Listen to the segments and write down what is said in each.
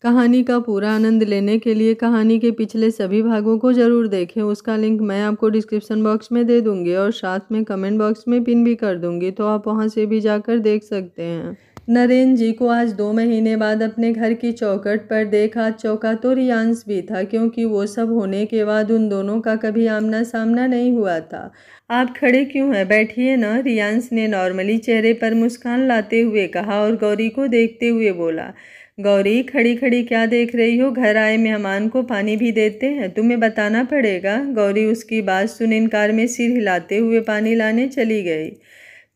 कहानी का पूरा आनंद लेने के लिए कहानी के पिछले सभी भागों को ज़रूर देखें। उसका लिंक मैं आपको डिस्क्रिप्शन बॉक्स में दे दूँगी और साथ में कमेंट बॉक्स में पिन भी कर दूँगी, तो आप वहाँ से भी जाकर देख सकते हैं। नरेंद्र जी को आज 2 महीने बाद अपने घर की चौखट पर देखा। चौंका तो रियांश भी था, क्योंकि वो सब होने के बाद उन दोनों का कभी आमना सामना नहीं हुआ था। आप खड़े क्यों हैं, बैठिए ना, रियांश ने नॉर्मली चेहरे पर मुस्कान लाते हुए कहा और गौरी को देखते हुए बोला। गौरी, खड़ी खड़ी क्या देख रही हो? घर आए मेहमान को पानी भी देते हैं, तुम्हें बताना पड़ेगा। गौरी उसकी बात सुन इनकार में सिर हिलाते हुए पानी लाने चली गई।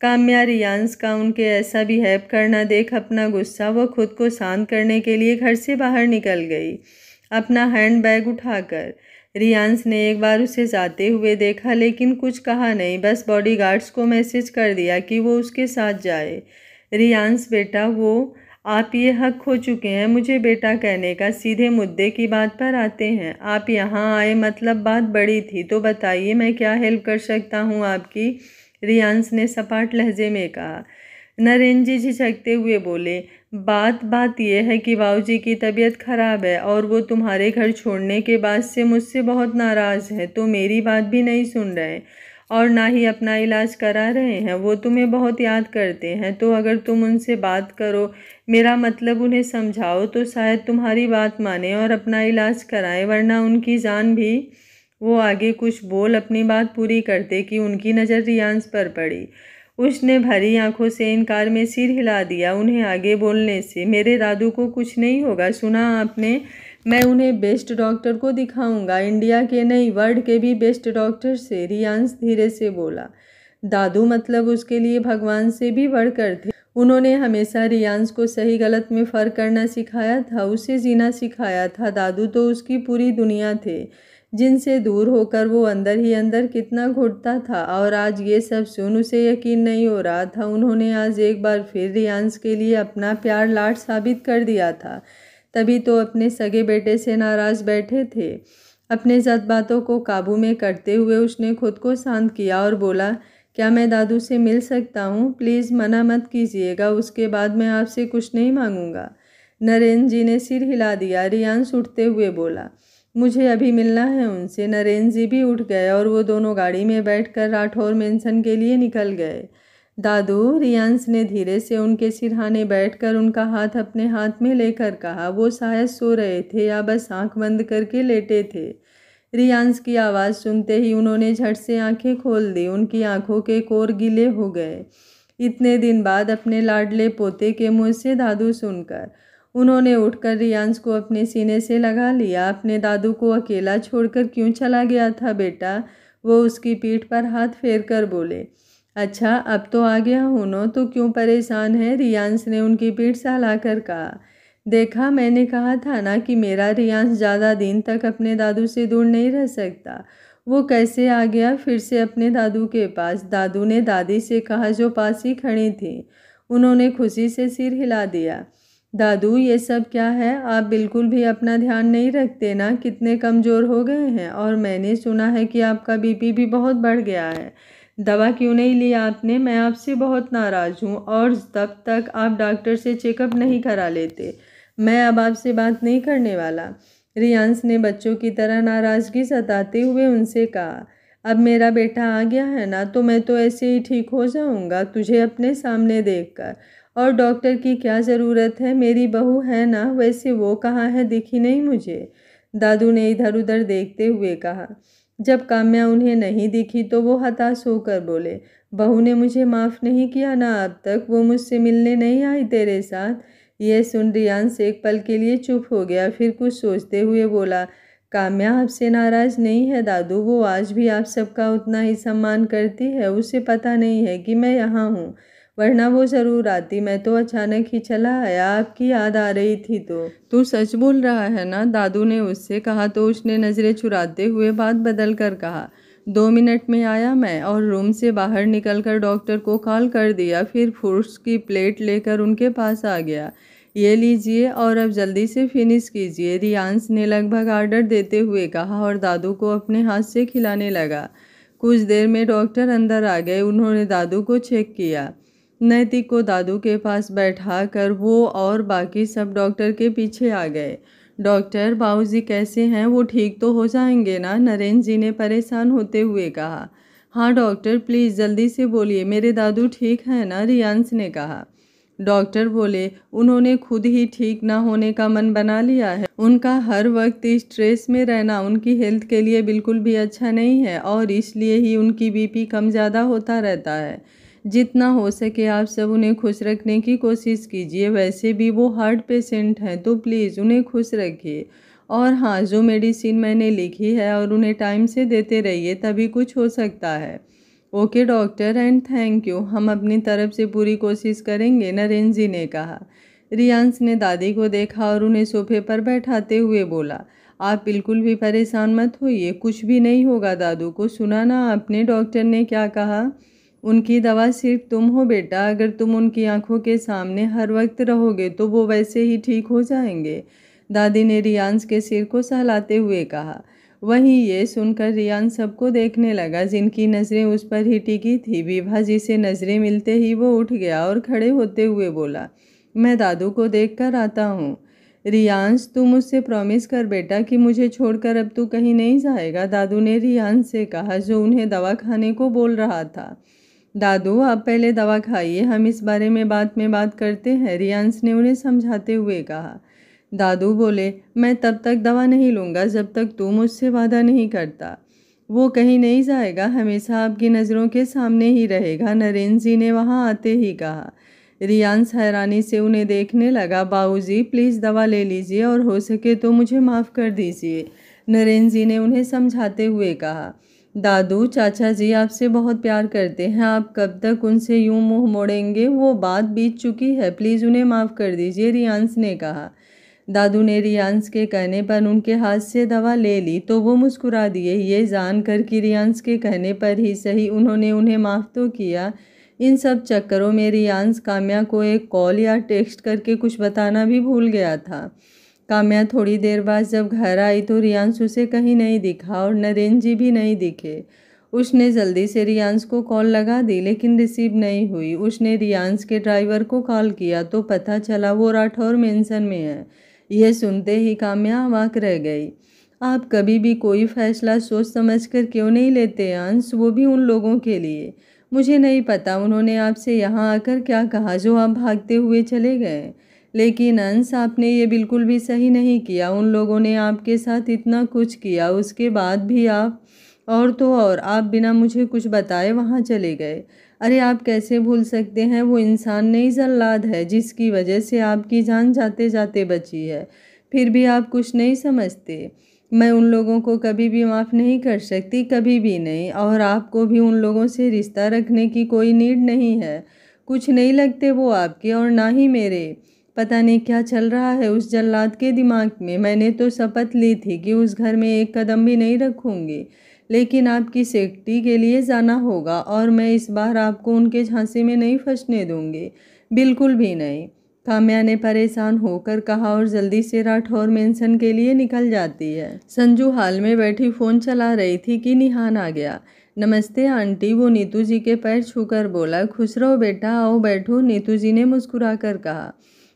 काम्या रियांश का उनके ऐसा बिहेव करना देख अपना गुस्सा व खुद को शांत करने के लिए घर से बाहर निकल गई, अपना हैंड बैग उठाकर। रियांश ने एक बार उसे जाते हुए देखा, लेकिन कुछ कहा नहीं, बस बॉडीगार्ड्स को मैसेज कर दिया कि वो उसके साथ जाए। रियांश बेटा, वो आप ये हक खो चुके हैं मुझे बेटा कहने का। सीधे मुद्दे की बात पर आते हैं। आप यहाँ आए मतलब बात बड़ी थी, तो बताइए मैं क्या हेल्प कर सकता हूँ आपकी? रियांश ने सपाट लहजे में कहा। नरेंद्र जी झिझकते हुए बोले, बात यह है कि बाबूजी की तबीयत खराब है और वो तुम्हारे घर छोड़ने के बाद से मुझसे बहुत नाराज़ है, तो मेरी बात भी नहीं सुन रहे और ना ही अपना इलाज करा रहे हैं। वो तुम्हें बहुत याद करते हैं, तो अगर तुम उनसे बात करो, मेरा मतलब उन्हें समझाओ, तो शायद तुम्हारी बात माने और अपना इलाज कराएं, वरना उनकी जान भी। वो आगे कुछ बोल अपनी बात पूरी करते कि उनकी नज़र रियांश पर पड़ी। उसने भरी आंखों से इनकार में सिर हिला दिया उन्हें आगे बोलने से। मेरे दादू को कुछ नहीं होगा, सुना आपने? मैं उन्हें बेस्ट डॉक्टर को दिखाऊंगा, इंडिया के नहीं वर्ल्ड के भी बेस्ट डॉक्टर से, रियांश धीरे से बोला। दादू मतलब उसके लिए भगवान से भी बढ़कर थे। उन्होंने हमेशा रियांश को सही गलत में फ़र्क करना सिखाया था, उसे जीना सिखाया था। दादू तो उसकी पूरी दुनिया थे, जिनसे दूर होकर वो अंदर ही अंदर कितना घुटता था। और आज ये सब सुन उसे यकीन नहीं हो रहा था। उन्होंने आज एक बार फिर रियांश के लिए अपना प्यार लाड साबित कर दिया था। तभी तो अपने सगे बेटे से नाराज़ बैठे थे। अपने जज्बातों को काबू में करते हुए उसने खुद को शांत किया और बोला, क्या मैं दादू से मिल सकता हूँ? प्लीज़ मना मत कीजिएगा, उसके बाद मैं आपसे कुछ नहीं मांगूंगा। नरेंद्र जी ने सिर हिला दिया। रियांश उठते हुए बोला, मुझे अभी मिलना है उनसे। नरेंद्र जी भी उठ गए और वो दोनों गाड़ी में बैठकर राठौर मेंशन के लिए निकल गए। दादू, रियांश ने धीरे से उनके सिरहाने बैठकर उनका हाथ अपने हाथ में लेकर कहा। वो शायद सो रहे थे या बस आंख बंद करके लेटे थे। रियांश की आवाज़ सुनते ही उन्होंने झट से आंखें खोल दी। उनकी आंखों के कोर गीले हो गए इतने दिन बाद अपने लाडले पोते के मुँह से दादू सुनकर। उन्होंने उठकर रियांश को अपने सीने से लगा लिया। अपने दादू को अकेला छोड़कर क्यों चला गया था बेटा? वो उसकी पीठ पर हाथ फेर कर बोले। अच्छा, अब तो आ गया हूँ न, तो क्यों परेशान है? रियांश ने उनकी पीठ सहलाकर कहा। देखा, मैंने कहा था ना कि मेरा रियांश ज़्यादा दिन तक अपने दादू से दूर नहीं रह सकता। वो कैसे आ गया फिर से अपने दादू के पास? दादू ने दादी से कहा, जो पास ही खड़ी थी। उन्होंने खुशी से सिर हिला दिया। दादू, ये सब क्या है? आप बिल्कुल भी अपना ध्यान नहीं रखते ना, कितने कमज़ोर हो गए हैं। और मैंने सुना है कि आपका बीपी भी बहुत बढ़ गया है। दवा क्यों नहीं लिया आपने? मैं आपसे बहुत नाराज़ हूँ और तब तक आप डॉक्टर से चेकअप नहीं करा लेते। मैं अब आपसे बात नहीं करने वाला। रियांश ने बच्चों की तरह नाराज़गी जताते हुए उनसे कहा। अब मेरा बेटा आ गया है ना, तो मैं तो ऐसे ही ठीक हो जाऊँगा तुझे अपने सामने देखकर। और डॉक्टर की क्या ज़रूरत है? मेरी बहू है ना, वैसे वो कहाँ है, दिखी नहीं मुझे। दादू ने इधर उधर देखते हुए कहा। जब काम्या उन्हें नहीं दिखी तो वो हताश होकर बोले, बहू ने मुझे माफ़ नहीं किया ना अब तक? वो मुझसे मिलने नहीं आई तेरे साथ? यह सुन रियांश एक पल के लिए चुप हो गया, फिर कुछ सोचते हुए बोला, काम्या आपसे नाराज़ नहीं है दादू, वो आज भी आप सबका उतना ही सम्मान करती है। उसे पता नहीं है कि मैं यहाँ हूँ, वरना वो ज़रूर आती। मैं तो अचानक ही चला आया, आपकी याद आ रही थी तो। तू सच बोल रहा है ना? दादू ने उससे कहा तो उसने नज़रें चुराते हुए बात बदल कर कहा, 2 मिनट में आया मैं। और रूम से बाहर निकलकर डॉक्टर को कॉल कर दिया, फिर फ्रूट्स की प्लेट लेकर उनके पास आ गया। ये लीजिए और अब जल्दी से फिनिश कीजिए, रियांश ने लगभग ऑर्डर देते हुए कहा और दादू को अपने हाथ से खिलाने लगा। कुछ देर में डॉक्टर अंदर आ गए। उन्होंने दादू को चेक किया। नैतिक को दादू के पास बैठा कर वो और बाकी सब डॉक्टर के पीछे आ गए। डॉक्टर, बाबूजी कैसे हैं? वो ठीक तो हो जाएंगे ना? नरेंद्र जी ने परेशान होते हुए कहा। हाँ डॉक्टर, प्लीज़ जल्दी से बोलिए, मेरे दादू ठीक हैं ना? रियांश ने कहा। डॉक्टर बोले, उन्होंने खुद ही ठीक ना होने का मन बना लिया है। उनका हर वक्त स्ट्रेस में रहना उनकी हेल्थ के लिए बिल्कुल भी अच्छा नहीं है और इसलिए ही उनकी बीपी कम ज़्यादा होता रहता है। जितना हो सके आप सब उन्हें खुश रखने की कोशिश कीजिए। वैसे भी वो हार्ट पेशेंट हैं, तो प्लीज़ उन्हें खुश रखिए। और हाँ, जो मेडिसिन मैंने लिखी है और उन्हें टाइम से देते रहिए, तभी कुछ हो सकता है। Okay doctor, and thank you. हम अपनी तरफ से पूरी कोशिश करेंगे, नरेंद्र जी ने कहा। रियांश ने दादी को देखा और उन्हें सोफे पर बैठाते हुए बोला, आप बिल्कुल भी परेशान मत होइए, कुछ भी नहीं होगा दादू को। सुना ना आपने डॉक्टर ने क्या कहा? उनकी दवा सिर्फ तुम हो बेटा। अगर तुम उनकी आंखों के सामने हर वक्त रहोगे तो वो वैसे ही ठीक हो जाएंगे, दादी ने रियांश के सिर को सहलाते हुए कहा। वहीं ये सुनकर रियांश सबको देखने लगा जिनकी नज़रें उस पर ही टिकी थी। विभा जी से नज़रें मिलते ही वो उठ गया और खड़े होते हुए बोला, मैं दादू को देखकर आता हूँ। रियांश, तू मुझसे प्रॉमिस कर बेटा कि मुझे छोड़कर अब तू कहीं नहीं जाएगा, दादू ने रियांश से कहा जो उन्हें दवा खाने को बोल रहा था। दादू, आप पहले दवा खाइए, हम इस बारे में बात करते हैं, रियांश ने उन्हें समझाते हुए कहा। दादू बोले, मैं तब तक दवा नहीं लूँगा जब तक तू मुझसे वादा नहीं करता। वो कहीं नहीं जाएगा, हमेशा आपकी नज़रों के सामने ही रहेगा, नरेंद्र जी ने वहाँ आते ही कहा। रियांश हैरानी से उन्हें देखने लगा। बाबूजी, प्लीज़ दवा ले लीजिए और हो सके तो मुझे माफ़ कर दीजिए, नरेंद्र जी ने उन्हें समझाते हुए कहा। दादू, चाचा जी आपसे बहुत प्यार करते हैं, आप कब तक उनसे यूं मुंह मोड़ेंगे? वो बात बीत चुकी है, प्लीज़ उन्हें माफ़ कर दीजिए, रियांश ने कहा। दादू ने रियांश के कहने पर उनके हाथ से दवा ले ली तो वो मुस्कुरा दिए। ये जानकर कि रियांश के कहने पर ही सही उन्होंने उन्हें माफ़ तो किया। इन सब चक्करों में रियांश काम्या को एक कॉल या टेक्स्ट करके कुछ बताना भी भूल गया था। काम्या थोड़ी देर बाद जब घर आई तो रियांश उसे कहीं नहीं दिखा और नरेंद्र जी भी नहीं दिखे। उसने जल्दी से रियांश को कॉल लगा दी लेकिन रिसीव नहीं हुई। उसने रियांश के ड्राइवर को कॉल किया तो पता चला वो राठौर मेंशन में है। यह सुनते ही काम्या अवाक रह गई। आप कभी भी कोई फैसला सोच समझकर क्यों नहीं लेते अंश, वो भी उन लोगों के लिए। मुझे नहीं पता उन्होंने आपसे यहाँ आकर क्या कहा जो आप भागते हुए चले गए, लेकिन अंश आपने ये बिल्कुल भी सही नहीं किया। उन लोगों ने आपके साथ इतना कुछ किया, उसके बाद भी आप और तो और आप बिना मुझे कुछ बताए वहाँ चले गए। अरे आप कैसे भूल सकते हैं, वो इंसान नहीं जल्लाद है जिसकी वजह से आपकी जान जाते जाते बची है। फिर भी आप कुछ नहीं समझते। मैं उन लोगों को कभी भी माफ़ नहीं कर सकती, कभी भी नहीं, और आपको भी उन लोगों से रिश्ता रखने की कोई नीड नहीं है। कुछ नहीं लगते वो आपके और ना ही मेरे। पता नहीं क्या चल रहा है उस जल्लाद के दिमाग में। मैंने तो शपथ ली थी कि उस घर में एक कदम भी नहीं रखूंगी, लेकिन आपकी सेफ्टी के लिए जाना होगा और मैं इस बार आपको उनके झांसे में नहीं फंसने दूंगी, बिल्कुल भी नहीं, काम्या ने परेशान होकर कहा और जल्दी से राठौर मेंशन के लिए निकल जाती है। संजू हाल में बैठी फ़ोन चला रही थी कि निहान आ गया। नमस्ते आंटी, वो नीतू जी के पैर छूकर बोला। खुश रहो बेटा, आओ बैठो, नीतू जी ने मुस्कुरा कर कहा।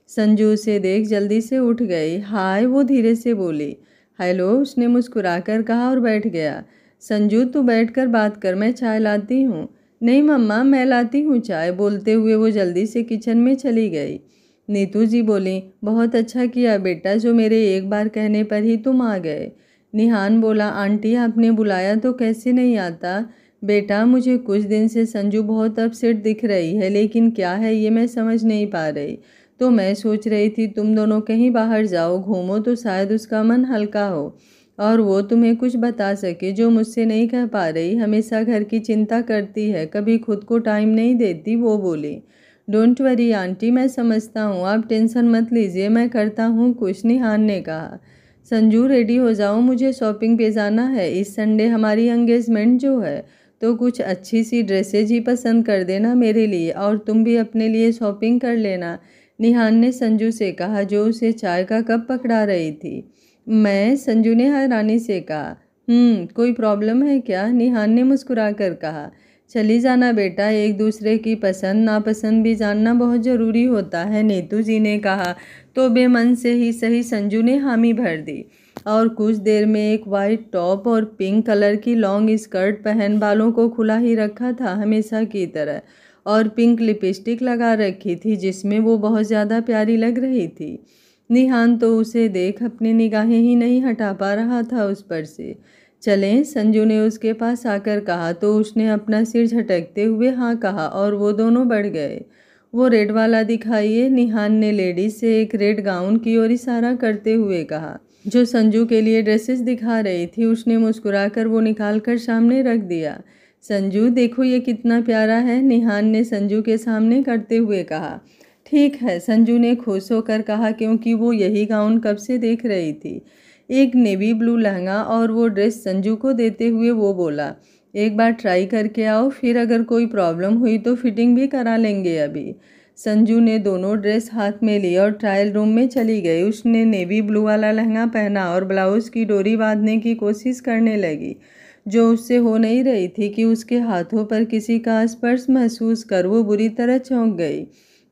संजू उसे देख जल्दी से उठ गई। हाय, वो धीरे से बोली। हेलो, उसने मुस्कुरा कर कहा और बैठ गया। संजू, तू बैठकर बात कर, मैं चाय लाती हूँ। नहीं मम्मा, मैं लाती हूँ चाय, बोलते हुए वो जल्दी से किचन में चली गई। नीतू जी बोली, बहुत अच्छा किया बेटा, जो मेरे एक बार कहने पर ही तुम आ गए। निहान बोला, आंटी आपने बुलाया तो कैसे नहीं आता। बेटा, मुझे कुछ दिन से संजू बहुत अपसेट दिख रही है, लेकिन क्या है ये मैं समझ नहीं पा रही। तो मैं सोच रही थी तुम दोनों कहीं बाहर जाओ, घूमो तो शायद उसका मन हल्का हो और वो तुम्हें कुछ बता सके जो मुझसे नहीं कह पा रही। हमेशा घर की चिंता करती है, कभी खुद को टाइम नहीं देती, वो बोली। डोंट वरी आंटी, मैं समझता हूँ, आप टेंशन मत लीजिए, मैं करता हूँ कुछ, निहान ने कहा। संजू, रेडी हो जाओ, मुझे शॉपिंग पे जाना है। इस संडे हमारी एंगेजमेंट जो है, तो कुछ अच्छी सी ड्रेसेज ही पसंद कर देना मेरे लिए, और तुम भी अपने लिए शॉपिंग कर लेना, निहान ने संजू से कहा जो उसे चाय का कप पकड़ा रही थी। मैं, संजू ने हैरानी से कहा। कोई प्रॉब्लम है क्या, निहान ने मुस्कुरा कर कहा। चली जाना बेटा, एक दूसरे की पसंद नापसंद भी जानना बहुत ज़रूरी होता है, नीतू जी ने कहा। तो बेमन से ही सही संजू ने हामी भर दी और कुछ देर में एक वाइट टॉप और पिंक कलर की लॉन्ग स्कर्ट पहन बालों को खुला ही रखा था हमेशा की तरह, और पिंक लिपस्टिक लगा रखी थी जिसमें वो बहुत ज़्यादा प्यारी लग रही थी। निहान तो उसे देख अपनी निगाहें ही नहीं हटा पा रहा था उस पर से। चलें, संजू ने उसके पास आकर कहा तो उसने अपना सिर झटकते हुए हाँ कहा और वो दोनों बढ़ गए। वो रेड वाला दिखाइए, निहान ने लेडीज से एक रेड गाउन की ओर इशारा करते हुए कहा जो संजू के लिए ड्रेसेस दिखा रही थी। उसने मुस्कुराकर वो निकाल कर सामने रख दिया। संजू देखो ये कितना प्यारा है, निहान ने संजू के सामने करते हुए कहा। ठीक है, संजू ने खुश होकर कहा क्योंकि वो यही गाउन कब से देख रही थी। एक नेवी ब्लू लहंगा और वो ड्रेस संजू को देते हुए वो बोला, एक बार ट्राई करके आओ, फिर अगर कोई प्रॉब्लम हुई तो फिटिंग भी करा लेंगे अभी। संजू ने दोनों ड्रेस हाथ में ली और ट्रायल रूम में चली गई। उसने नेवी ब्लू वाला लहंगा पहना और ब्लाउज की डोरी बांधने की कोशिश करने लगी, जो उससे हो नहीं रही थी कि उसके हाथों पर किसी का स्पर्श महसूस कर वो बुरी तरह चौंक गई,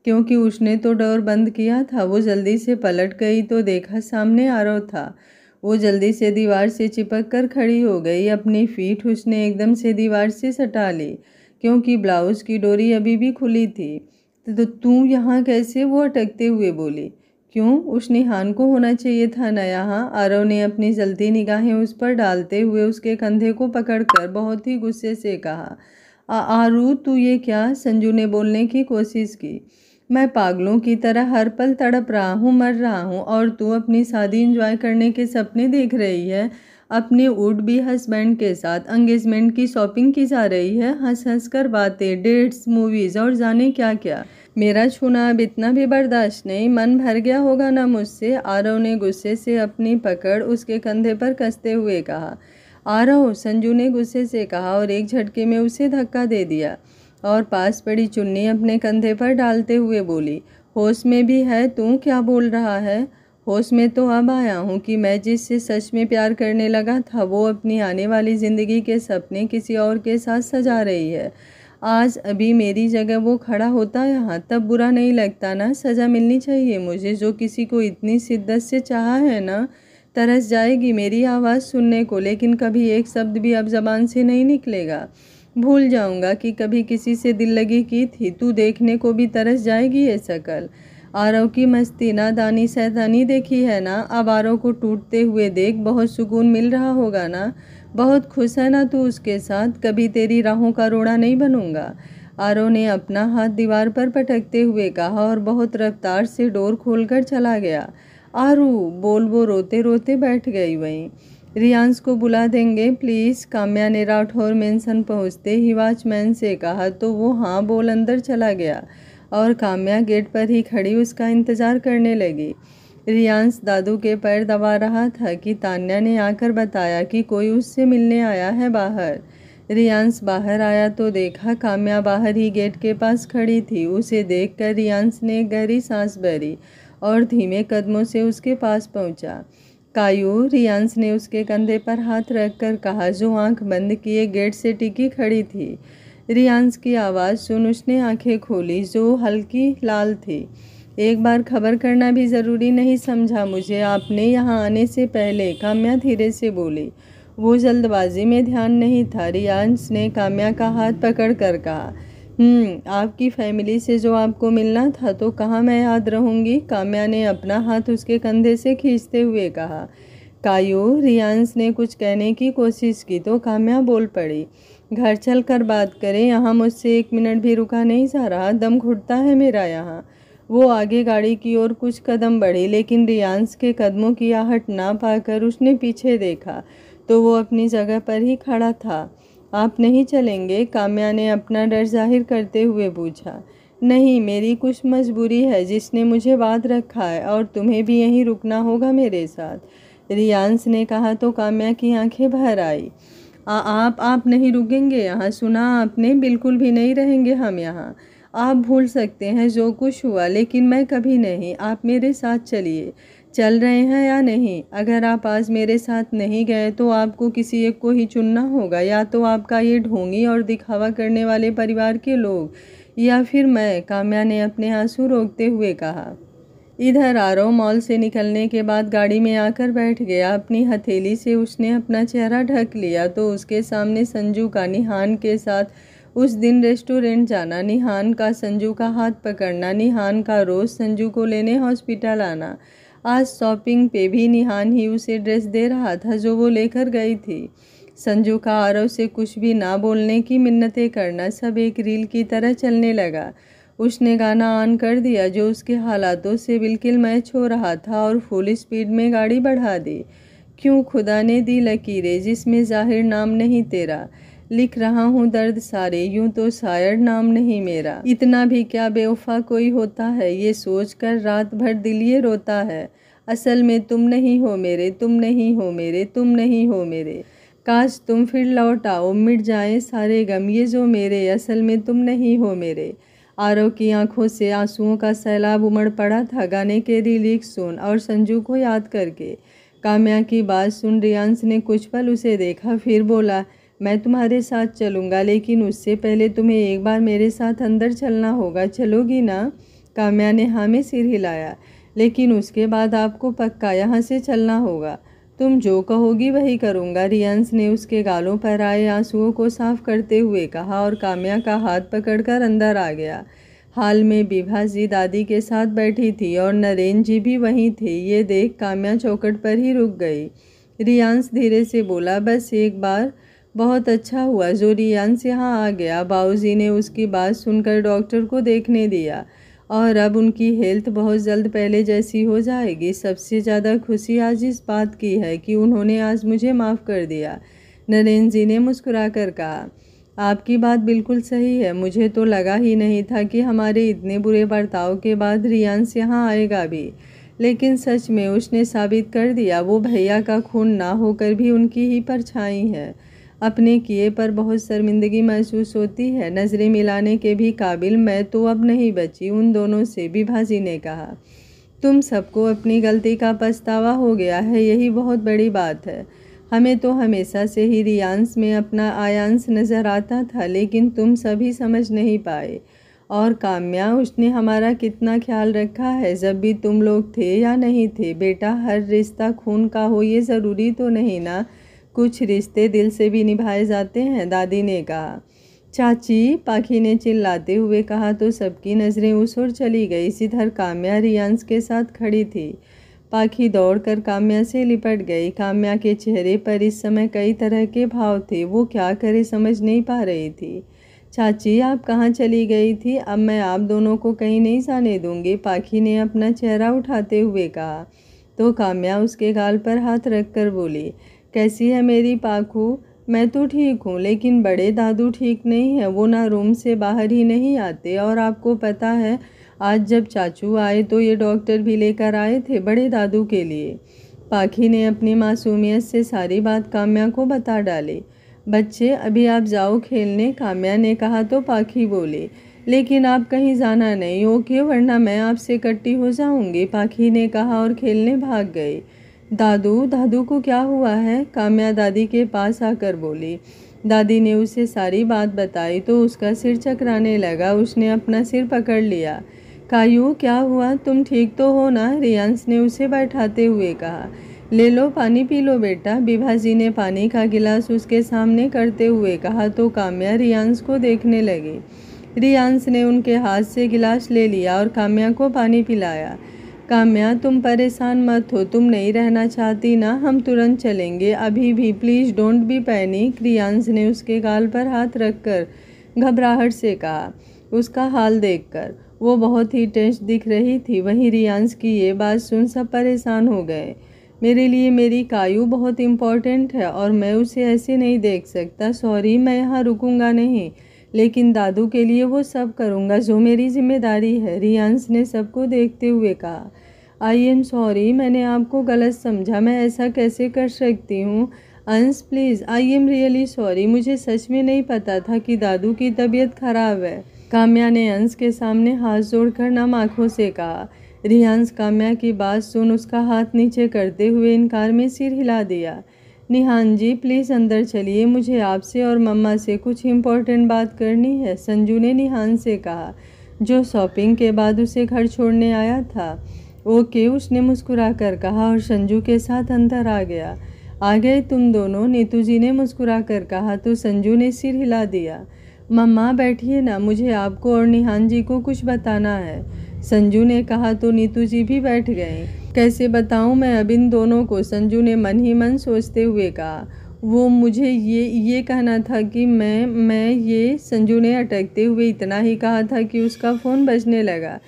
क्योंकि उसने तो डोर बंद किया था। वो जल्दी से पलट गई तो देखा सामने आरव था। वो जल्दी से दीवार से चिपक कर खड़ी हो गई। अपनी फीट उसने एकदम से दीवार से सटा ली क्योंकि ब्लाउज की डोरी अभी भी खुली थी। तो तू यहाँ कैसे, वो अटकते हुए बोली। क्यों, उस निहान को होना चाहिए था ना यहाँ। आरव ने अपनी जलती निगाहें उस पर डालते हुए उसके कंधे को पकड़कर बहुत ही गुस्से से कहा। आरू तू ये क्या, संजू ने बोलने की कोशिश की। मैं पागलों की तरह हर पल तड़प रहा हूँ, मर रहा हूँ, और तू अपनी शादी एंजॉय करने के सपने देख रही है। अपने वुड बी हस्बैंड के साथ एंगेजमेंट की शॉपिंग की जा रही है, हंस हंस कर बातें, डेट्स, मूवीज़ और जाने क्या क्या। मेरा छूना अब इतना भी बर्दाश्त नहीं, मन भर गया होगा ना मुझसे। आरव ने गुस्से से अपनी पकड़ उसके कंधे पर कसते हुए कहा। आरव, संजू ने गुस्से से कहा और एक झटके में उसे धक्का दे दिया और पास पड़ी चुन्नी अपने कंधे पर डालते हुए बोली, होश में भी है तू, क्या बोल रहा है। होश में तो अब आया हूँ कि मैं जिससे सच में प्यार करने लगा था वो अपनी आने वाली ज़िंदगी के सपने किसी और के साथ सजा रही है। आज अभी मेरी जगह वो खड़ा होता यहाँ तब बुरा नहीं लगता ना। सज़ा मिलनी चाहिए मुझे, जो किसी को इतनी शिद्दत से चाहा है ना। तरस जाएगी मेरी आवाज़ सुनने को, लेकिन कभी एक शब्द भी अब ज़बान से नहीं निकलेगा। भूल जाऊंगा कि कभी किसी से दिल लगी की थी। तू देखने को भी तरस जाएगी ये शक्ल। आरव की मस्ती, नादानी, शैतानी देखी है ना। अब आरव को टूटते हुए देख बहुत सुकून मिल रहा होगा ना। बहुत खुश है ना तू उसके साथ। कभी तेरी राहों का रोड़ा नहीं बनूंगा। आरव ने अपना हाथ दीवार पर पटकते हुए कहा और बहुत रफ्तार से डोर खोलकर चला गया। आरू बोल, वो रोते रोते बैठ गई वहीं। रियांश को बुला देंगे प्लीज़, काम्या ने राठौर मेंशन पहुंचते ही वॉचमैन से कहा तो वो हाँ बोल अंदर चला गया और काम्या गेट पर ही खड़ी उसका इंतज़ार करने लगी। रियांश दादू के पैर दबा रहा था कि तान्या ने आकर बताया कि कोई उससे मिलने आया है बाहर। रियांश बाहर आया तो देखा काम्या बाहर ही गेट के पास खड़ी थी। उसे देखकर रियांश ने एक गहरी सांस भरी और धीमे कदमों से उसके पास पहुंचा। कायू, रियांश ने उसके कंधे पर हाथ रखकर कहा, जो आंख बंद किए गेट से टिकी खड़ी थी। रियांश की आवाज़ सुन उसने आंखें खोली, जो हल्की लाल थी। एक बार खबर करना भी ज़रूरी नहीं समझा मुझे आपने यहाँ आने से पहले, काम्या धीरे से बोली। वो जल्दबाजी में ध्यान नहीं था। रियांश ने काम्या का हाथ पकड़ कर कहा, आपकी फैमिली से जो आपको मिलना था तो कहाँ मैं याद रहूँगी। काम्या ने अपना हाथ उसके कंधे से खींचते हुए कहा। कायू, रियांश ने कुछ कहने की कोशिश की तो काम्या बोल पड़ी, घर चल कर बात करें, यहाँ मुझसे 1 मिनट भी रुका नहीं जा रहा, दम घुटता है मेरा यहाँ। वो आगे गाड़ी की ओर कुछ कदम बढ़ी, लेकिन रियांश के कदमों की आहट ना पाकर उसने पीछे देखा तो वो अपनी जगह पर ही खड़ा था। आप नहीं चलेंगे, काम्या ने अपना डर जाहिर करते हुए पूछा। नहीं, मेरी कुछ मजबूरी है जिसने मुझे बांध रखा है और तुम्हें भी यहीं रुकना होगा मेरे साथ, रियांश ने कहा तो काम्या की आंखें भर आई। आप नहीं रुकेंगे यहाँ, सुना आपने, बिल्कुल भी नहीं रहेंगे हम यहाँ। आप भूल सकते हैं जो कुछ हुआ, लेकिन मैं कभी नहीं। आप मेरे साथ चलिए। चल रहे हैं या नहीं? अगर आप आज मेरे साथ नहीं गए तो आपको किसी एक को ही चुनना होगा, या तो आपका ये ढोंगी और दिखावा करने वाले परिवार के लोग, या फिर मैं, काम्या ने अपने आंसू रोकते हुए कहा। इधर आरव मॉल से निकलने के बाद गाड़ी में आकर बैठ गया। अपनी हथेली से उसने अपना चेहरा ढक लिया तो उसके सामने संजू का निहान के साथ उस दिन रेस्टोरेंट जाना, निहान का संजू का हाथ पकड़ना, निहान का रोज़ संजू को लेने हॉस्पिटल आना। आज शॉपिंग पे भी निहान ही उसे ड्रेस दे रहा था जो वो लेकर गई थी। संजू का आरव से कुछ भी ना बोलने की मिन्नतें करना सब एक रील की तरह चलने लगा। उसने गाना ऑन कर दिया जो उसके हालातों से बिल्कुल मैच हो रहा था और फुल स्पीड में गाड़ी बढ़ा दी। क्यों खुदा ने दी लकीरें जिसमें जाहिर नाम नहीं तेरा, लिख रहा हूँ दर्द सारे यूं तो शायद नाम नहीं मेरा। इतना भी क्या बेवफा कोई होता है, ये सोच कर रात भर दिल ये रोता है। असल में तुम नहीं हो मेरे, तुम नहीं हो मेरे, तुम नहीं हो मेरे। काश तुम फिर लौट आओ, मिट जाए सारे गम ये जो मेरे, असल में तुम नहीं हो मेरे। आरव की आंखों से आंसुओं का सैलाब उमड़ पड़ा था गाने के लिरिक्स सुन और संजू को याद करके। काम्या की बात सुन रियांश ने कुछ पल उसे देखा, फिर बोला, मैं तुम्हारे साथ चलूँगा लेकिन उससे पहले तुम्हें एक बार मेरे साथ अंदर चलना होगा, चलोगी ना? काम्या ने हाँ में सिर हिलाया। लेकिन उसके बाद आपको पक्का यहाँ से चलना होगा। तुम जो कहोगी वही करूँगा, रियांश ने उसके गालों पर आए आंसुओं को साफ करते हुए कहा और काम्या का हाथ पकड़कर अंदर आ गया। हाल में विभा जी दादी के साथ बैठी थी और नरेन जी भी वहीं थे। ये देख काम्या चौखट पर ही रुक गई। रियांश धीरे से बोला, बस एक बार। बहुत अच्छा हुआ जो रियांश यहाँ आ गया। बाबूजी ने उसकी बात सुनकर डॉक्टर को देखने दिया और अब उनकी हेल्थ बहुत जल्द पहले जैसी हो जाएगी। सबसे ज़्यादा खुशी आज इस बात की है कि उन्होंने आज मुझे माफ़ कर दिया, नरेन जी ने मुस्कुराकर कहा। आपकी बात बिल्कुल सही है, मुझे तो लगा ही नहीं था कि हमारे इतने बुरे बर्ताव के बाद रियांश यहाँ आएगा भी, लेकिन सच में उसने साबित कर दिया वो भैया का खून ना होकर भी उनकी ही परछाई है। अपने किए पर बहुत शर्मिंदगी महसूस होती है, नज़रें मिलाने के भी काबिल मैं तो अब नहीं बची उन दोनों से, विभा जी ने कहा। तुम सबको अपनी गलती का पछतावा हो गया है, यही बहुत बड़ी बात है। हमें तो हमेशा से ही रियांश में अपना आयांश नज़र आता था, लेकिन तुम सभी समझ नहीं पाए। और काम्या, उसने हमारा कितना ख्याल रखा है जब भी तुम लोग थे या नहीं थे। बेटा, हर रिश्ता खून का हो ये ज़रूरी तो नहीं ना, कुछ रिश्ते दिल से भी निभाए जाते हैं, दादी ने कहा। चाची, पाखी ने चिल्लाते हुए कहा तो सबकी नज़रें उस ओर चली गई जिधर काम्या रियांश के साथ खड़ी थी। पाखी दौड़कर काम्या से लिपट गई। काम्या के चेहरे पर इस समय कई तरह के भाव थे, वो क्या करे समझ नहीं पा रही थी। चाची, आप कहाँ चली गई थी? अब मैं आप दोनों को कहीं नहीं जाने दूंगी, पाखी ने अपना चेहरा उठाते हुए कहा। तो काम्या उसके गाल पर हाथ रखकर बोली, कैसी है मेरी पाखू? मैं तो ठीक हूँ, लेकिन बड़े दादू ठीक नहीं है, वो ना रूम से बाहर ही नहीं आते। और आपको पता है आज जब चाचू आए तो ये डॉक्टर भी लेकर आए थे बड़े दादू के लिए। पाखी ने अपनी मासूमियत से सारी बात काम्या को बता डाली। बच्चे, अभी आप जाओ खेलने, काम्या ने कहा तो पाखी बोली, लेकिन आप कहीं जाना नहीं, ओके, वरना मैं आपसे कट्टी हो जाऊंगी, पाखी ने कहा और खेलने भाग गई। दादू, दादू को क्या हुआ है? काम्या दादी के पास आकर बोली। दादी ने उसे सारी बात बताई तो उसका सिर चकराने लगा। उसने अपना सिर पकड़ लिया। कायू, क्या हुआ? तुम ठीक तो हो ना? रियांश ने उसे बैठाते हुए कहा। ले लो, पानी पी लो बेटा, विभा जी ने पानी का गिलास उसके सामने करते हुए कहा तो काम्या रियांश को देखने लगी। रियांश ने उनके हाथ से गिलास ले लिया और काम्या को पानी पिलाया। काम्या, तुम परेशान मत हो, तुम नहीं रहना चाहती ना, हम तुरंत चलेंगे अभी भी, please don't be panic, Riyansh ने उसके गाल पर हाथ रखकर घबराहट से कहा। उसका हाल देखकर वो बहुत ही टेंस दिख रही थी। वहीं रियांश की ये बात सुन सब परेशान हो गए। मेरे लिए मेरी कायू बहुत इम्पोर्टेंट है और मैं उसे ऐसे नहीं देख सकता। सॉरी, मैं यहाँ रुकूंगा नहीं, लेकिन दादू के लिए वो सब करूँगा जो मेरी जिम्मेदारी है, रियांश ने सबको देखते हुए कहा। आई एम सॉरी, मैंने आपको गलत समझा, मैं ऐसा कैसे कर सकती हूँ? अंश please, I am really sorry, मुझे सच में नहीं पता था कि दादू की तबीयत खराब है, काम्या ने अंश के सामने हाथ जोड़कर नम आँखों से कहा। रियांश काम्या की बात सुन उसका हाथ नीचे करते हुए इनकार में सिर हिला दिया। निहान जी प्लीज़ अंदर चलिए, मुझे आपसे और मम्मा से कुछ इम्पोर्टेंट बात करनी है, संजू ने निहान से कहा, जो शॉपिंग के बाद उसे घर छोड़ने आया था। ओके, उसने मुस्कुरा कर कहा और संजू के साथ अंदर आ गया। आ गए तुम दोनों, नीतू जी ने मुस्कुरा कर कहा तो संजू ने सिर हिला दिया। मम्मा बैठिए ना, मुझे आपको और निहान जी को कुछ बताना है, संजू ने कहा तो नीतू जी भी बैठ गए। कैसे बताऊं मैं अब इन दोनों को, संजू ने मन ही मन सोचते हुए कहा। वो मुझे ये कहना था कि मैं ये, संजू ने अटकते हुए इतना ही कहा था कि उसका फ़ोन बजने लगा।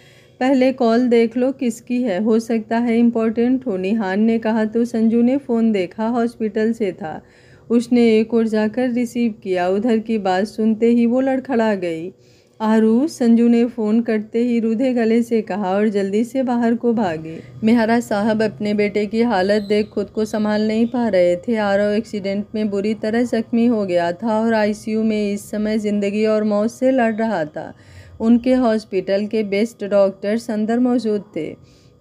पहले कॉल देख लो किसकी है, हो सकता है इम्पोर्टेंट हो, निहान ने कहा तो संजू ने फ़ोन देखा, हॉस्पिटल से था। उसने एक और जाकर रिसीव किया। उधर की बात सुनते ही वो लड़खड़ा गई। आरू, संजू ने फ़ोन करते ही रूधे गले से कहा और जल्दी से बाहर को भागे। मेहरा साहब अपने बेटे की हालत देख खुद को संभाल नहीं पा रहे थे। आरव एक्सीडेंट में बुरी तरह जख्मी हो गया था और आईसीयू में इस समय ज़िंदगी और मौत से लड़ रहा था। उनके हॉस्पिटल के बेस्ट डॉक्टर्स अंदर मौजूद थे।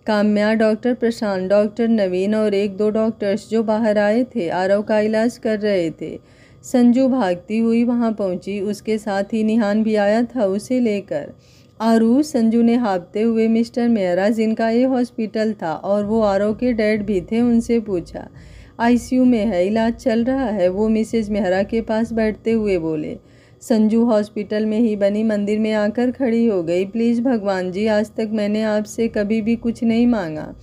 काम्या, डॉक्टर प्रशांत, डॉक्टर नवीन और एक दो डॉक्टर्स जो बाहर आए थे आरव का इलाज कर रहे थे। संजू भागती हुई वहां पहुंची, उसके साथ ही निहान भी आया था उसे लेकर। आरू, संजू ने हाँफते हुए मिस्टर मेहरा जिनका ये हॉस्पिटल था और वो आरव के डैड भी थे उनसे पूछा। आईसीयू में है, इलाज चल रहा है, वो मिसेज मेहरा के पास बैठते हुए बोले। संजू हॉस्पिटल में ही बनी मंदिर में आकर खड़ी हो गई। प्लीज़ भगवान जी, आज तक मैंने आपसे कभी भी कुछ नहीं मांगा।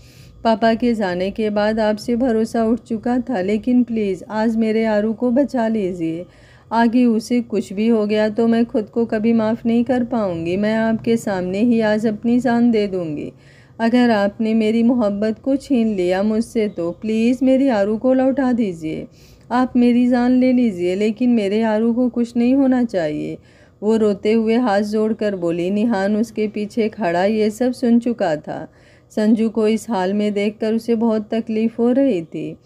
पापा के जाने के बाद आपसे भरोसा उठ चुका था, लेकिन प्लीज़ आज मेरे आरू को बचा लीजिए। आगे उसे कुछ भी हो गया तो मैं खुद को कभी माफ़ नहीं कर पाऊंगी। मैं आपके सामने ही आज अपनी जान दे दूंगी। अगर आपने मेरी मोहब्बत को छीन लिया मुझसे तो प्लीज़ मेरी आरू को लौटा दीजिए। आप मेरी जान ले लीजिए, लेकिन मेरे आरू को कुछ नहीं होना चाहिए। वो रोते हुए हाथ जोड़कर बोली। निहान उसके पीछे खड़ा ये सब सुन चुका था। संजू को इस हाल में देखकर उसे बहुत तकलीफ हो रही थी।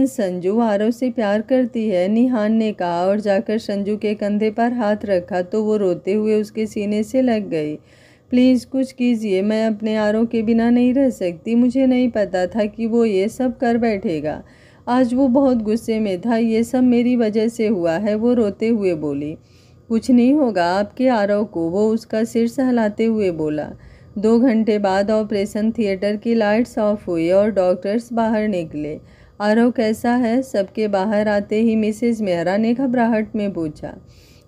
संजू आरव से प्यार करती है, निहान ने कहा और जाकर संजू के कंधे पर हाथ रखा तो वो रोते हुए उसके सीने से लग गई। प्लीज़ कुछ कीजिए, मैं अपने आरव के बिना नहीं रह सकती। मुझे नहीं पता था कि वो ये सब कर बैठेगा। आज वो बहुत गुस्से में था, ये सब मेरी वजह से हुआ है, वो रोते हुए बोली। कुछ नहीं होगा आपके आरव को, वो उसका सिर सहलाते हुए बोला। 2 घंटे बाद ऑपरेशन थिएटर की लाइट्स ऑफ हुई और डॉक्टर्स बाहर निकले। आरव कैसा है, सबके बाहर आते ही मिसेज मेहरा ने घबराहट में पूछा।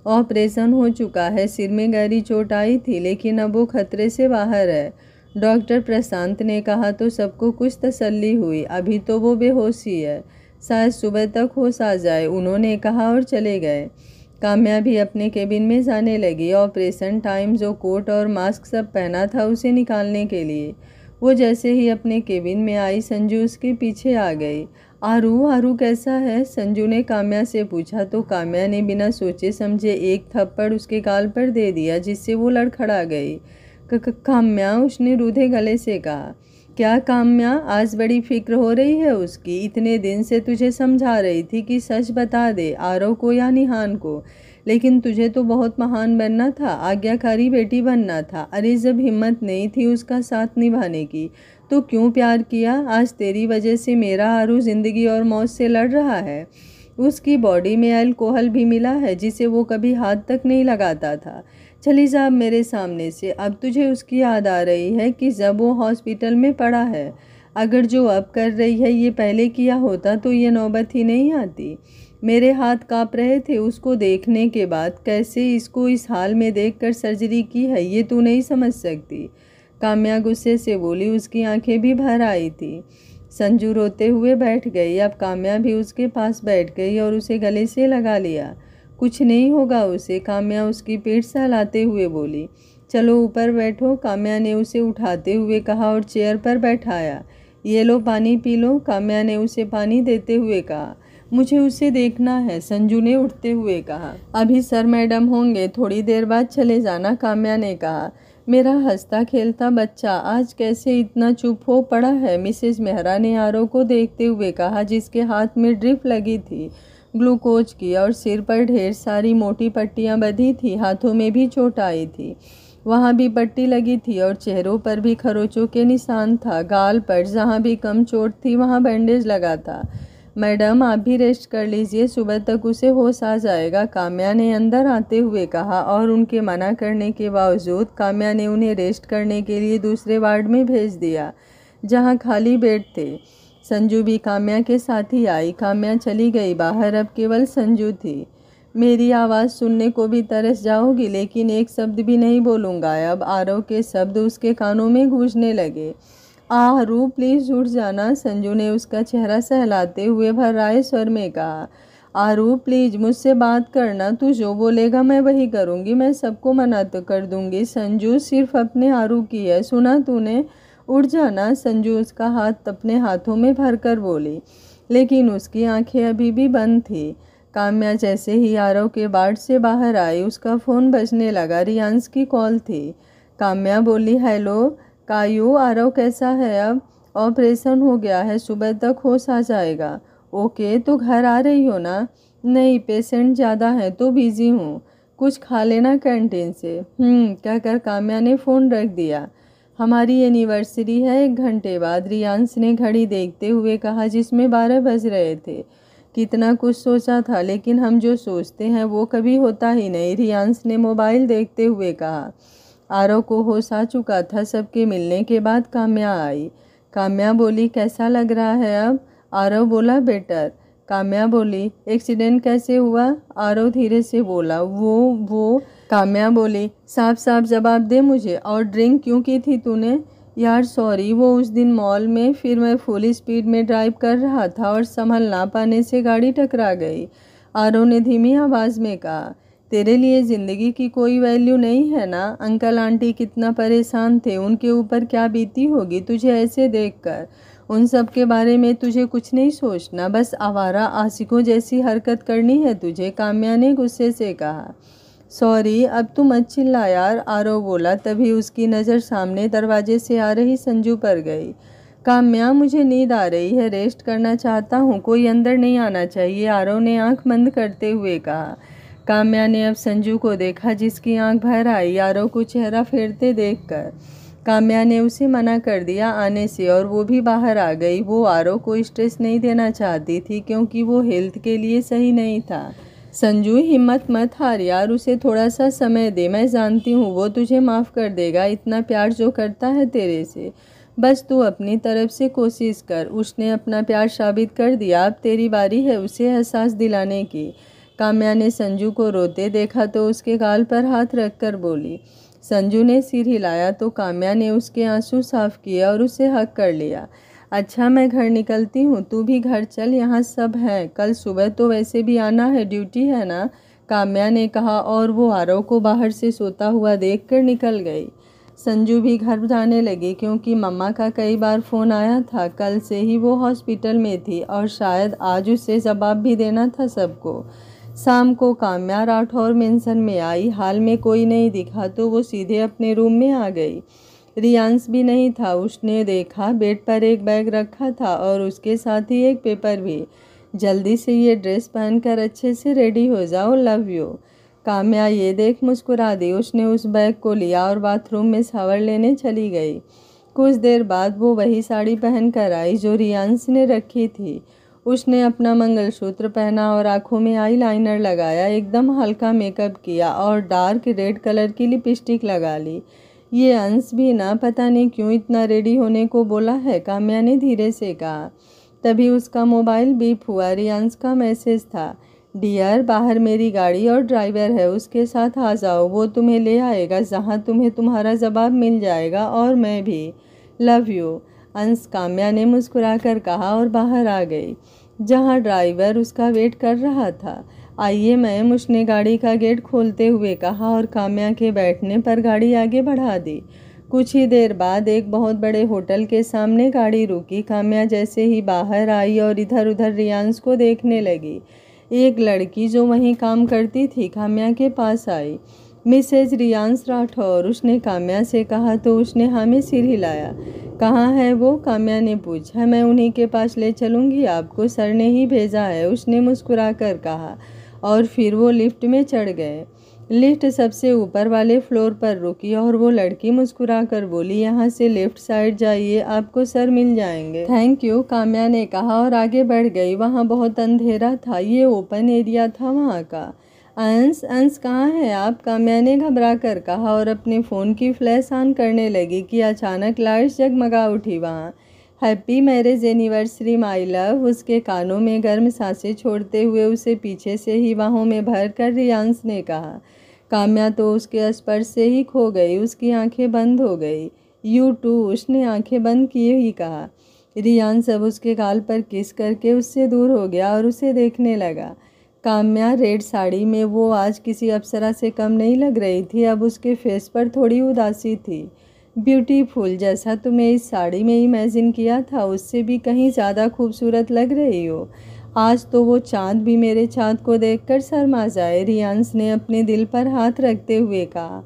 ऑपरेशन हो चुका है, सिर में गहरी चोट आई थी, लेकिन अब वो खतरे से बाहर है, डॉक्टर प्रशांत ने कहा तो सबको कुछ तसल्ली हुई। अभी तो वो बेहोशी है, शायद सुबह तक होश आ जाए, उन्होंने कहा और चले गए। काम्या भी अपने केबिन में जाने लगी। ऑपरेशन टाइम जो कोट और मास्क सब पहना था उसे निकालने के लिए। वो जैसे ही अपने केबिन में आई संजू उसके पीछे आ गई। आरू कैसा है, संजू ने काम्या से पूछा तो काम्या ने बिना सोचे समझे एक थप्पड़ उसके गाल पर दे दिया, जिससे वो लड़खड़ा गई। काम्या, उसने रूधे गले से कहा। क्या काम्या, आज बड़ी फिक्र हो रही है उसकी? इतने दिन से तुझे समझा रही थी कि सच बता दे, आरव को या निहान को, लेकिन तुझे तो बहुत महान बनना था, आज्ञाकारी बेटी बनना था। अरे जब हिम्मत नहीं थी उसका साथ निभाने की तो क्यों प्यार किया? आज तेरी वजह से मेरा आरू जिंदगी और मौत से लड़ रहा है। उसकी बॉडी में अल्कोहल भी मिला है जिसे वो कभी हाथ तक नहीं लगाता था। चली जा अब मेरे सामने से। अब तुझे उसकी याद आ रही है कि जब वो हॉस्पिटल में पड़ा है। अगर जो अब कर रही है ये पहले किया होता तो ये नौबत ही नहीं आती। मेरे हाथ काँप रहे थे उसको देखने के बाद। कैसे इसको इस हाल में देखकर सर्जरी की है ये तू नहीं समझ सकती, काम्या गुस्से से बोली। उसकी आंखें भी भर आई थी। संजू रोते हुए बैठ गई। अब काम्या भी उसके पास बैठ गई और उसे गले से लगा लिया। कुछ नहीं होगा उसे, काम्या उसकी पीठ सहलाते हुए बोली। चलो ऊपर बैठो, काम्या ने उसे उठाते हुए कहा और चेयर पर बैठाया। ये लो पानी पी लो, काम्या ने उसे पानी देते हुए कहा। मुझे उसे देखना है, संजू ने उठते हुए कहा। अभी सर मैडम होंगे, थोड़ी देर बाद चले जाना, काम्या ने कहा। मेरा हंसता खेलता बच्चा आज कैसे इतना चुप हो पड़ा है, मिसेज मेहरा ने आरव को देखते हुए कहा, जिसके हाथ में ड्रिप लगी थी ग्लूकोज की और सिर पर ढेर सारी मोटी पट्टियां बंधी थी, हाथों में भी चोट आई थी। वहाँ भी पट्टी लगी थी और चेहरों पर भी खरोचों के निशान था। गाल पर जहाँ भी कम चोट थी वहाँ बैंडेज लगा था। मैडम आप भी रेस्ट कर लीजिए, सुबह तक उसे होश आ जाएगा, काम्या ने अंदर आते हुए कहा। और उनके मना करने के बावजूद काम्या ने उन्हें रेस्ट करने के लिए दूसरे वार्ड में भेज दिया जहाँ खाली बेड थे। संजू भी काम्या के साथ ही आई। काम्या चली गई बाहर, अब केवल संजू थी। मेरी आवाज़ सुनने को भी तरस जाओगी, लेकिन एक शब्द भी नहीं बोलूँगा। अब आरव के शब्द उसके कानों में गूंजने लगे। आरू प्लीज़ उठ जाना, संजू ने उसका चेहरा सहलाते हुए भर्राए स्वर में कहा। आरू प्लीज़ मुझसे बात करना, तू जो बोलेगा मैं वही करूँगी, मैं सबको मना तो कर दूँगी। संजू सिर्फ अपने आरू की है, सुना तूने, उठ जाना। संजू उसका हाथ अपने हाथों में भरकर बोली, लेकिन उसकी आंखें अभी भी बंद थी। काम्या जैसे ही आरव के वार्ड से बाहर आई उसका फ़ोन बजने लगा। रियांश की कॉल थी। काम्या बोली, हेलो कायू, आरव कैसा है? अब ऑपरेशन हो गया है, सुबह तक होश आ जाएगा। ओके, तो घर आ रही हो ना? नहीं, पेशेंट ज़्यादा है तो बिज़ी हूँ, कुछ खा लेना कैंटीन से। कहकर काम्या ने फ़ोन रख दिया। हमारी एनिवर्सरी है 1 घंटे बाद, रियांश ने घड़ी देखते हुए कहा, जिसमें 12 बज रहे थे। कितना कुछ सोचा था, लेकिन हम जो सोचते हैं वो कभी होता ही नहीं, रियांश ने मोबाइल देखते हुए कहा। आरव को होश आ चुका था। सबके मिलने के बाद काम्या आई। काम्या बोली, कैसा लग रहा है अब? आरव बोला, बेटर। काम्या बोली, एक्सीडेंट कैसे हुआ? आरव धीरे से बोला, वो। काम्या बोली, साफ साफ जवाब दे मुझे, और ड्रिंक क्यों की थी तूने? यार सॉरी, वो उस दिन मॉल में, फिर मैं फुल स्पीड में ड्राइव कर रहा था और संभल ना पाने से गाड़ी टकरा गई। आरव ने धीमी आवाज़ में कहा। तेरे लिए ज़िंदगी की कोई वैल्यू नहीं है ना? अंकल आंटी कितना परेशान थे, उनके ऊपर क्या बीती होगी तुझे ऐसे देखकर। उन सब के बारे में तुझे कुछ नहीं सोचना, बस आवारा आशिकों जैसी हरकत करनी है तुझे, काम्या ने गुस्से से कहा। सॉरी, अब तू मत चिल्ला यार, आरव बोला। तभी उसकी नज़र सामने दरवाजे से आ रही संजू पर गई। काम्या, मुझे नींद आ रही है, रेस्ट करना चाहता हूँ, कोई अंदर नहीं आना चाहिए, आरव ने आंख बंद करते हुए कहा। काम्या ने अब संजू को देखा, जिसकी आंख भर आई आरव को चेहरा फेरते देखकर। काम्या ने उसे मना कर दिया आने से और वो भी बाहर आ गई। वो आरव को स्ट्रेस नहीं देना चाहती थी, क्योंकि वो हेल्थ के लिए सही नहीं था। संजू, हिम्मत मत हार यार, उसे थोड़ा सा समय दे, मैं जानती हूँ वो तुझे माफ़ कर देगा, इतना प्यार जो करता है तेरे से। बस तू अपनी तरफ से कोशिश कर, उसने अपना प्यार साबित कर दिया, अब तेरी बारी है उसे एहसास दिलाने की। काम्या ने संजू को रोते देखा तो उसके गाल पर हाथ रखकर बोली। संजू ने सिर हिलाया तो काम्या ने उसके आंसू साफ किए और उसे हक कर लिया। अच्छा, मैं घर निकलती हूँ, तू भी घर चल, यहाँ सब हैं, कल सुबह तो वैसे भी आना है, ड्यूटी है ना? काम्या ने कहा और वो आरव को बाहर से सोता हुआ देखकर निकल गई। संजू भी घर जाने लगी, क्योंकि मम्मा का कई बार फ़ोन आया था। कल से ही वो हॉस्पिटल में थी और शायद आज उसे जवाब भी देना था सबको। शाम को काम्या राठौर मेंशन में आई। हाल में कोई नहीं दिखा तो वो सीधे अपने रूम में आ गई। रियांश भी नहीं था। उसने देखा बेड पर एक बैग रखा था और उसके साथ ही एक पेपर भी। जल्दी से ये ड्रेस पहनकर अच्छे से रेडी हो जाओ, लव यू। काम्या ये देख मुस्कुरा दी। उसने उस बैग को लिया और बाथरूम में शावर लेने चली गई। कुछ देर बाद वो वही साड़ी पहन कर आई जो रियांश ने रखी थी। उसने अपना मंगलसूत्र पहना और आंखों में आईलाइनर लगाया, एकदम हल्का मेकअप किया और डार्क रेड कलर की लिपस्टिक लगा ली। ये अंश भी ना, पता नहीं क्यों इतना रेडी होने को बोला है, काम्या ने धीरे से कहा। तभी उसका मोबाइल बीप हुआ। रियांश का मैसेज था, डियर, बाहर मेरी गाड़ी और ड्राइवर है, उसके साथ आ जाओ, वो तुम्हें ले आएगा जहाँ तुम्हें तुम्हारा जवाब मिल जाएगा, और मैं भी, लव यू। अंश, काम्या ने मुस्कुराकर कहा और बाहर आ गई, जहाँ ड्राइवर उसका वेट कर रहा था। आइए मैम, उसने गाड़ी का गेट खोलते हुए कहा और काम्या के बैठने पर गाड़ी आगे बढ़ा दी। कुछ ही देर बाद एक बहुत बड़े होटल के सामने गाड़ी रुकी। काम्या जैसे ही बाहर आई और इधर उधर रियांश को देखने लगी। एक लड़की जो वहीं काम करती थी काम्या के पास आई। मिसेज रियांश राठौर, उसने काम्या से कहा तो उसने हाँ में सिर हिलाया। कहाँ है वो? काम्या ने पूछा। मैं उन्हीं के पास ले चलूँगी आपको, सर ने ही भेजा है, उसने मुस्कुरा कर कहा और फिर वो लिफ्ट में चढ़ गए। लिफ्ट सबसे ऊपर वाले फ्लोर पर रुकी और वो लड़की मुस्कुरा कर बोली, यहाँ से लेफ्ट साइड जाइए, आपको सर मिल जाएंगे। थैंक यू, काम्या ने कहा और आगे बढ़ गई। वहाँ बहुत अंधेरा था, ये ओपन एरिया था वहाँ का। अंश अंश कहाँ है आप? काम्या ने घबरा कर कहा और अपने फ़ोन की फ्लैश ऑन करने लगी कि अचानक लाइट्स जगमगा उठी वहाँ। Happy marriage anniversary my love. उसके कानों में गर्म सांसें छोड़ते हुए उसे पीछे से ही बाहों में भर कर रियांश ने कहा। काम्या तो उसके स्पर्श से ही खो गई, उसकी आंखें बंद हो गई। यू टू, उसने आंखें बंद किए ही कहा। रियांश अब उसके गाल पर किस करके उससे दूर हो गया और उसे देखने लगा। काम्या रेड साड़ी में वो आज किसी अप्सरा से कम नहीं लग रही थी। अब उसके फेस पर थोड़ी उदासी थी। ब्यूटीफुल, जैसा तुम्हें इस साड़ी में इमेजिन किया था उससे भी कहीं ज़्यादा खूबसूरत लग रही हो। आज तो वो चाँद भी मेरे चाँद को देखकर शर्मा जाए, रियांश ने अपने दिल पर हाथ रखते हुए कहा।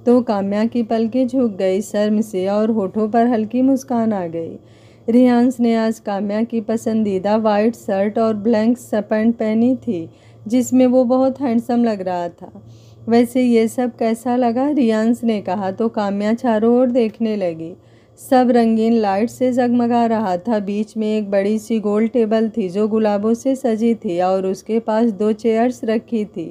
तो काम्या की पलकें झुक गई शर्म से और होठों पर हल्की मुस्कान आ गई। रियांश ने आज काम्या की पसंदीदा वाइट शर्ट और ब्लैक पैंट पहनी थी, जिसमें वो बहुत हैंडसम लग रहा था। वैसे ये सब कैसा लगा? रियांश ने कहा तो काम्या चारों ओर देखने लगी। सब रंगीन लाइट से जगमगा रहा था। बीच में एक बड़ी सी गोल टेबल थी जो गुलाबों से सजी थी और उसके पास 2 चेयर्स रखी थी।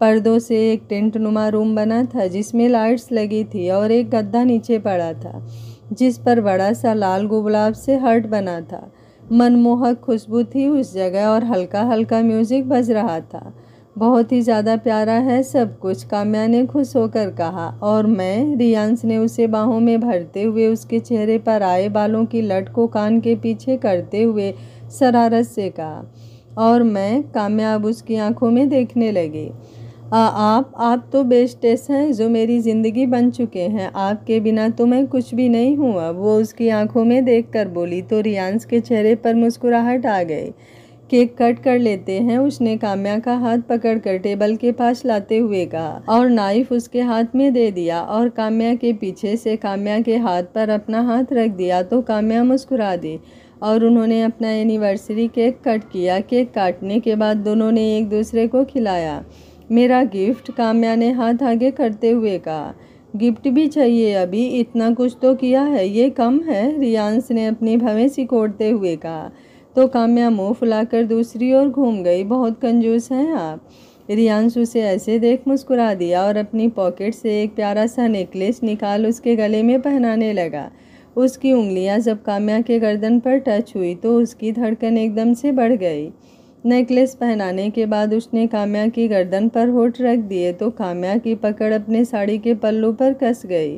पर्दों से एक टेंट नुमा रूम बना था जिसमें लाइट्स लगी थी और एक गद्दा नीचे पड़ा था जिस पर बड़ा सा लाल गुलाब से हार्ट बना था। मनमोहक खुशबू थी उस जगह और हल्का हल्का म्यूजिक बज रहा था। बहुत ही ज़्यादा प्यारा है सब कुछ, काम्या ने खुश होकर कहा। और मैं? रियांश ने उसे बाहों में भरते हुए उसके चेहरे पर आए बालों की लट को कान के पीछे करते हुए शरारत से कहा। और मैं? काम्या अब उसकी आंखों में देखने लगी। आप तो बेस्टेस हैं जो मेरी ज़िंदगी बन चुके हैं। आपके बिना तो मैं कुछ भी नहीं हूँ। अब वो उसकी आंखों में देखकर बोली तो रियांश के चेहरे पर मुस्कुराहट आ गई। केक कट कर लेते हैं, उसने काम्या का हाथ पकड़कर टेबल के पास लाते हुए कहा और नाइफ उसके हाथ में दे दिया और काम्या के पीछे से काम्या के हाथ पर अपना हाथ रख दिया तो काम्या मुस्कुरा दी और उन्होंने अपना एनिवर्सरी केक कट किया। केक काटने के बाद दोनों ने एक दूसरे को खिलाया। मेरा गिफ्ट, काम्या ने हाथ आगे करते हुए कहा। गिफ्ट भी चाहिए? अभी इतना कुछ तो किया है, ये कम है, रियांश ने अपनी भवें सिकोड़ते हुए कहा। तो काम्या मुंह फुलाकर दूसरी ओर घूम गई। बहुत कंजूस हैं आप। रियांश उसे ऐसे देख मुस्कुरा दिया और अपनी पॉकेट से एक प्यारा सा नेकलेस निकाल उसके गले में पहनाने लगा। उसकी उंगलियां जब काम्या के गर्दन पर टच हुई तो उसकी धड़कन एकदम से बढ़ गई। नेकलेस पहनाने के बाद उसने काम्या की गर्दन पर होठ रख दिए तो काम्या की पकड़ अपने साड़ी के पल्लू पर कस गई।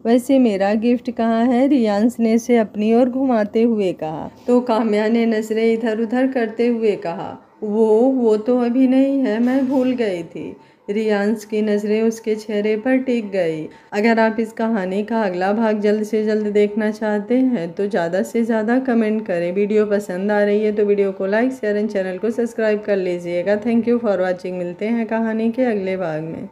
वैसे मेरा गिफ्ट कहाँ है? रियांश ने इसे अपनी ओर घुमाते हुए कहा। तो काम्या ने नजरें इधर उधर करते हुए कहा, वो तो अभी नहीं है, मैं भूल गई थी। रियांश की नज़रें उसके चेहरे पर टिक गई। अगर आप इस कहानी का अगला भाग जल्द से जल्द देखना चाहते हैं तो ज़्यादा से ज़्यादा कमेंट करें। वीडियो पसंद आ रही है तो वीडियो को लाइक शेयर एंड चैनल को सब्सक्राइब कर लीजिएगा। Thank you for watching. मिलते हैं कहानी के अगले भाग में।